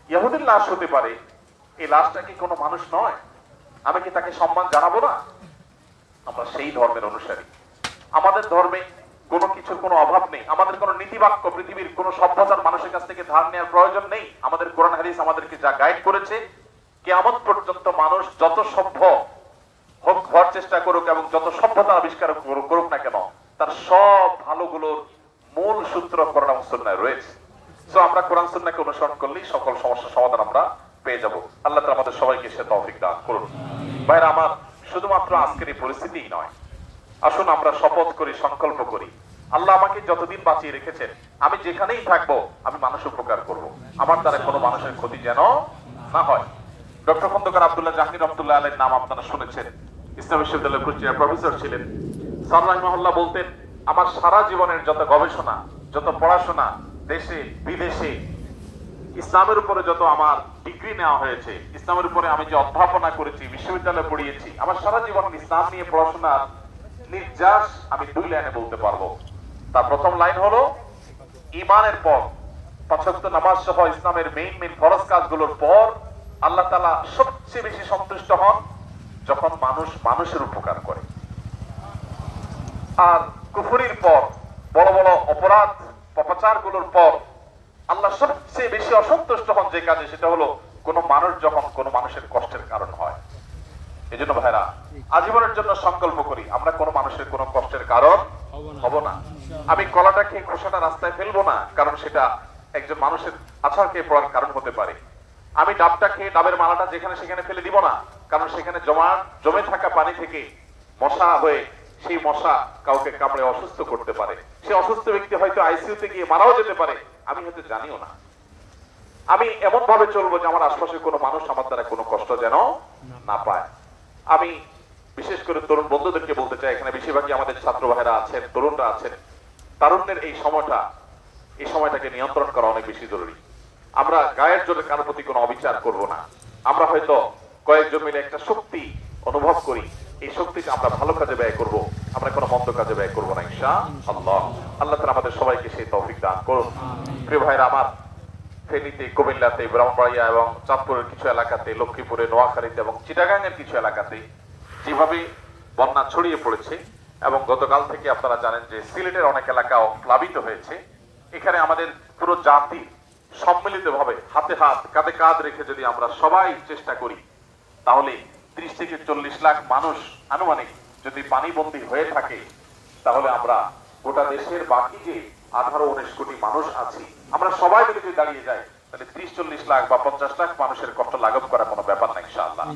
ইহুদির লাশ হতে পারে, এই লাশটা কি কোনো মানুষ নয়? আমি কি তাকে সম্মান জানাবো না? আমরা সেই ধর্মের অনুসারী। আমাদের ধর্মে কোনো কিছুর কোনো অভাব নেই। আমাদের কোনো নীতিবাক্য পৃথিবীর কোনো সভ্যতার মানুষের কাছ থেকে ধার নেওয়ার প্রয়োজন নেই। আমাদের কোরআন হাদিস আমাদেরকে যা গাইড করেছে, কিয়ামত পর্যন্ত মানুষ যত সভ্য হোক হওয়ার চেষ্টা করুক এবং যত সভ্যতা আবিষ্কার করুক না কেন, তার সব ভালোগুলোর মূল সূত্র কোরআন এবং সুন্নাহয় রয়েছে। সো আমরা কোরআন সুন্নাহকে অনুসরণ করলেই সকল সমস্যার সমাধান আমরা পেয়ে যাব। আল্লাহ তাআলা আমাদের সবাইকে সে তৌফিক দান করুন। ভাইরা আমার, শুধুমাত্র আজকের এই পরিস্থিতিই নয়, আসুন আমরা শপথ করি, সংকল্প করি, আল্লাহ আমাকে যতদিন বাঁচিয়ে রেখেছেন আমি যেখানেই থাকবো আমি মানুষ উপকার করব। আমার দ্বারা কোনো মানুষের ক্ষতি যেন না হয়। ডক্টর খন্দকার আব্দুল্লাহ জাহাঙ্গীর রহমাতুল্লাহ আলাইহির নাম আপনারা শুনেছেন। ইসলাম বিশ্ববিদ্যালয়ের কুষ্টিয়ার প্রফেসর ছিলেন। স্যার রাহিমাহুল্লাহ বলতেন, আমার সারা জীবনের যত গবেষণা, যত পড়াশোনা, দেশে বিদেশে ইসলামের উপরে যত আমার ডিগ্রি নেওয়া হয়েছে, ইসলামের উপরে আমি যে অধ্যাপনা করেছি, বিশ্ববিদ্যালয়ে পড়িয়েছি, আমার সারা জীবন ইসলাম নিয়ে পড়াশোনার নির্যাস আমি দুই লাইনে বলতে পারবো। তার প্রথম লাইন হলো, ঈমানের পর, পাঁচ ওয়াক্ত নামাজ সহ ইসলামের মেইন ফরজ কাজগুলোর পর আল্লাহ তাআলা সবচেয়ে বেশি সন্তুষ্ট হন যখন মানুষ মানুষের উপকার করে। আর কুফরির পর, বড় বড় অপরাধ পাপাচার গুলোর পর আল্লাহ সবচেয়ে বেশি অসন্তুষ্ট হন যে কাজে, সেটা হলো কোন মানুষ যখন কোন মানুষের কষ্টের কারণ হয়। এই জন্য ভাইরা, আজীবনের জন্য সংকল্প করি আমরা কোন মানুষের কোন কষ্টের কারণ হব না। আমি কলাটা খেয়ে খোসাটা রাস্তায় ফেলবো না, কারণ সেটা একজন মানুষের আছাড় খেয়ে পড়ার কারণ হতে পারে। আমি ডাবটা খেয়ে ডাবের মালাটা যেখানে সেখানে ফেলে দিব না, কারণ সেখানে জমে থাকা পানি থেকে মশা হয়ে সেই মশা কাউকে কামড়ে অসুস্থ করতে পারে। সে অসুস্থ ব্যক্তি হয়তো আইসিইউতে গিয়ে মারাও যেতে পারে, আমি হয়তো জানিও না। আমি এমন ভাবে চলবো যে আমার আশপাশে কোনো মানুষ আমার দ্বারা কোনো কষ্ট যেন না পায়। আমি বিশেষ করে তরুণ বন্ধুদেরকে বলতে চাই, এখানে বেশিরভাগই আমাদের ছাত্র ভাইরা আছেন, তরুণরা আছেন, তারুণ্যের এই সময়টাকে নিয়ন্ত্রণ করা অনেক বেশি জরুরি। আমরা গায়ের জোরে কারোর প্রতি কোনো অবিচার করব না। আমরা হয়তো কয়েকজন মিলে একটা শক্তি অনুভব করি, এই শক্তিটা আমরা ভালো কাজে ব্যয় করব, আমরা কোনো মন্দ কাজে ব্যয় করব না ইনশাআল্লাহ। আল্লাহ তাআলা আমাদের সবাইকে সেই তৌফিক দান করুন। প্রিয় ভাইরা আমার, ফেনীতে, কুমিল্লাতে, ব্রাহ্মণবাড়িয়া এবং চাঁদপুরের কিছু এলাকাতে, লক্ষ্মীপুরে, নোয়াখালীতে এবং চিটাগাংয়ের কিছু এলাকাতে যেভাবে বন্যা ছড়িয়ে পড়েছে, এবং গতকাল থেকে আপনারা জানেন যে সিলেটের অনেক এলাকাও প্লাবিত হয়েছে, এখানে আমাদের পুরো জাতি সম্মিলিতভাবে হাতে হাত কাঁধে কাঁধ রেখে যদি আমরা সবাই চেষ্টা করি, তাহলে 30 থেকে 40 লাখ মানুষ আনুমানিক যদি পানিবন্দী হয়ে থাকে, তাহলে আমরা গোটা দেশের বাকি যে 18-19 কোটি মানুষ আছি, আমরা সবাই মিলে যদি দাঁড়িয়ে যাই, তাহলে 30-40 লাখ বা 50 লাখ মানুষের কষ্ট লাঘব করা কোনো ব্যাপার না ইনশাআল্লাহ।